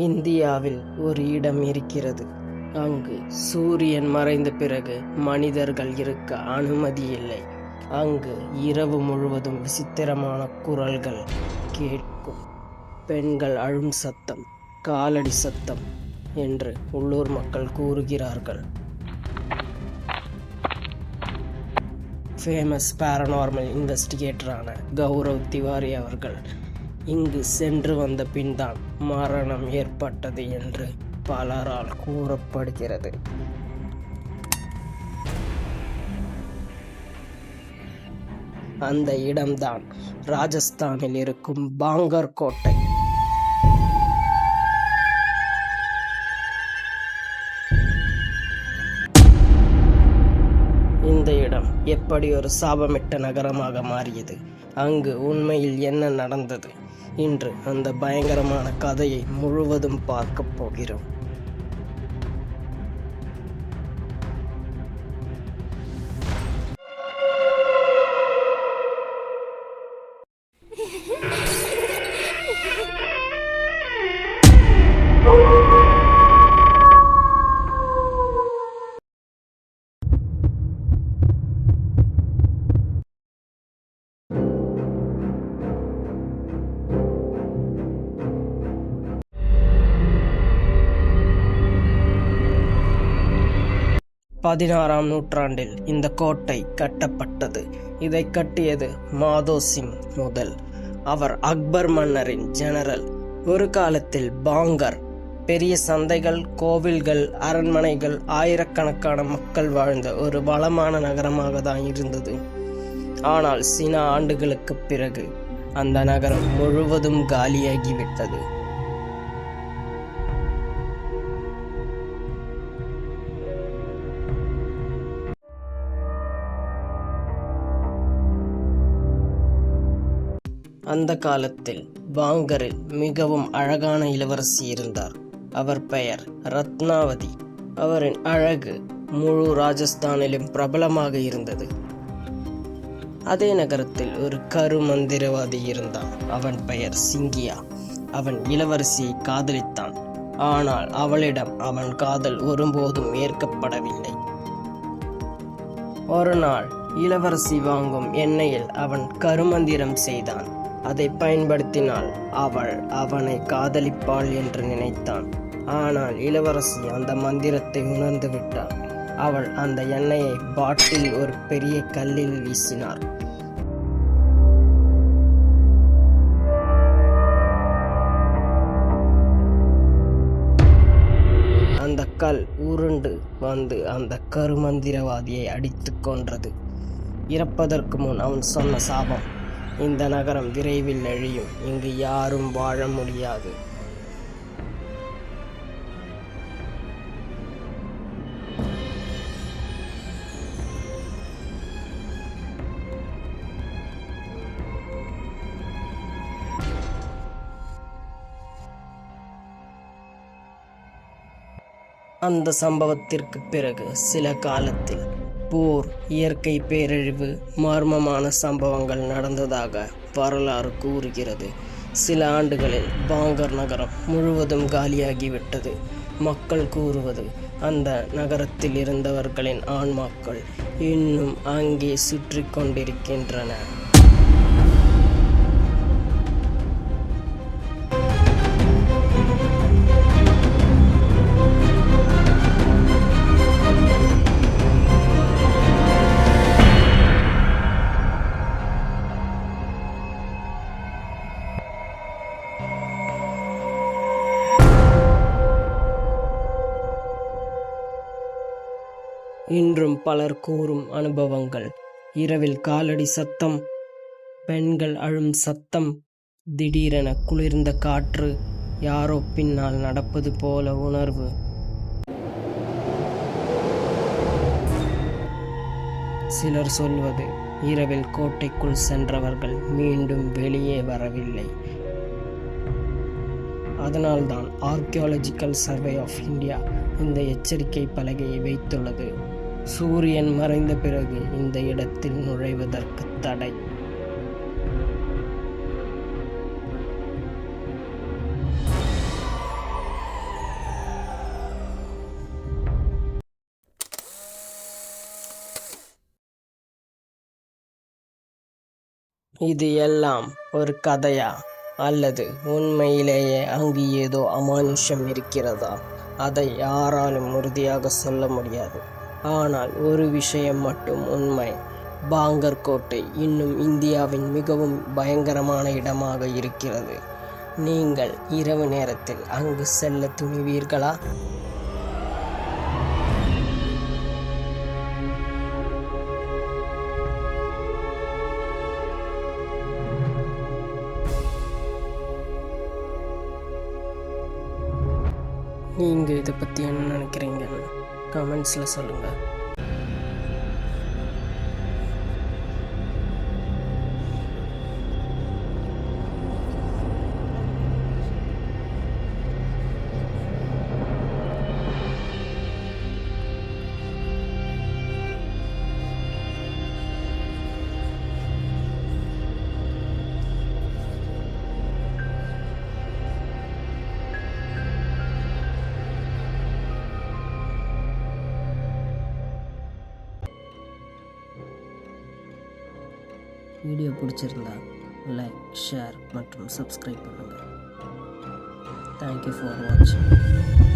இந்தியாவில் ஒரு இடம் இருக்கிறது. அங்கு சூரியன் மறைந்த பிறகு மனிதர்கள் இருக்க அனுமதி இல்லை. அங்கு இரவு முழுவதும் விசித்திரமான குரல்கள் கேட்கும். பெண்கள் அழும் சத்தம், காலடி சத்தம் என்று உள்ளூர் மக்கள் கூறுகிறார்கள். ஃபேமஸ் பாரநார்மல் இன்வெஸ்டிகேட்டரான கௌரவ் திவாரி அவர்கள் இங்கு சென்று வந்த பின்தான் மரணம் ஏற்பட்டது என்று பலரால் கூறப்படுகிறது. அந்த இடம்தான் ராஜஸ்தானில் இருக்கும் பாங்கர் கோட்டை. இந்த இடம் எப்படி ஒரு சாபமிட்ட நகரமாக மாறியது, அங்கு உண்மையில் என்ன நடந்தது, இன்று அந்த பயங்கரமான கதையை முழுவதும் பார்க்க போகிறோம். பதினாறாம் நூற்றாண்டில் இந்த கோட்டை கட்டப்பட்டது. இதை கட்டியது மாதோ சிங் முதல். அவர் அக்பர் மன்னரின் ஜெனரல். ஒரு காலத்தில் பாங்கர் பெரிய சந்தைகள், கோவில்கள், அரண்மனைகள், ஆயிரக்கணக்கான மக்கள் வாழ்ந்த ஒரு வளமான நகரமாக தான் இருந்தது. ஆனால் சில ஆண்டுகளுக்கு பிறகு அந்த நகரம் முழுவதும் காலியாகிவிட்டது. அந்த காலத்தில் பாங்கரில் மிகவும் அழகான இளவரசி இருந்தார். அவர் பெயர் ரத்னாவதி. அவரின் அழகு முழு ராஜஸ்தானிலும் பிரபலமாக இருந்தது. அதே நகரத்தில் ஒரு கருமந்திரவாதி இருந்தான். அவன் பெயர் சிங்கியா. அவன் இளவரசியை காதலித்தான். ஆனால் அவளிடம் அவன் காதல் ஒருபோதும் ஏற்கப்படவில்லை. ஒரு நாள் இளவரசி வாங்கும் எண்ணெயில் அவன் கருமந்திரம் செய்தான். அதை பயன்படுத்தினால் அவள் அவனை காதலிப்பாள் என்று நினைத்தான். ஆனால் இளவரசி அந்த மந்திரத்தை உணர்ந்து விட்டாள். அவள் அந்த எண்ணெயை பாட்டில் ஒரு பெரிய கல்லில் வீசினார். அந்த கல் உருண்டு வந்து அந்த கருமந்திரவாதியை அடித்து கொன்றது. இறப்பதற்கு முன் அவன் சொன்ன சாபம்: இந்த நகரம் விரைவில் அழியும், இங்கு யாரும் வாழ முடியாது. அந்த சம்பவத்திற்கு பிறகு சில காலத்தில் போர், இயற்கை பேரழிவு, மர்மமான சம்பவங்கள் நடந்ததாக வரலாறு கூறுகிறது. சில ஆண்டுகளில் பாங்கர் நகரம் முழுவதும் காலியாகிவிட்டது. மக்கள் கூறுவது, அந்த நகரத்தில் இருந்தவர்களின் ஆன்மாக்கள் இன்னும் அங்கே சுற்றி கொண்டிருக்கின்றன. இன்றும் பலர் கூறும் அனுபவங்கள்: இரவில் காலடி சத்தம், பெண்கள் அழும் சத்தம், திடீரென குளிர்ந்த காற்று, யாரோ பின்னால் நடப்பது போல உணர்வு. சிலர் சொல்வது, இரவில் கோட்டைக்குள் சென்றவர்கள் மீண்டும் வெளியே வரவில்லை. அதனால்தான் ஆர்கியாலஜிக்கல் சர்வே ஆஃப் இந்தியா இந்த எச்சரிக்கை பலகையை வைத்துள்ளது. சூரியன் மறைந்த பிறகு இந்த இடத்தில் நுழைவதற்கு தடை. இது எல்லாம் ஒரு கதையா அல்லது உண்மையிலேயே அங்கு ஏதோ அமானுஷ்யம் இருக்கிறதா? அதை யாராலும் உறுதியாக சொல்ல முடியாது. ஆனால் ஒரு விஷயம் மட்டும் உண்மை, பாங்கர் கோட்டை இன்னும் இந்தியாவின் மிகவும் பயங்கரமான இடமாக இருக்கிறது. நீங்கள் இரவு நேரத்தில் அங்கு செல்ல துணிவீர்களா? நீங்கள் இதை பற்றி என்ன நினைக்கிறீங்கன்னு கமெண்ட்ஸில் சொல்லுங்கள். வீடியோ பிடிச்சிருந்தா லைக், ஷேர் மற்றும் சப்ஸ்கிரைப் பண்ணுங்கள். தேங்க்யூ ஃபார் வாட்சிங்.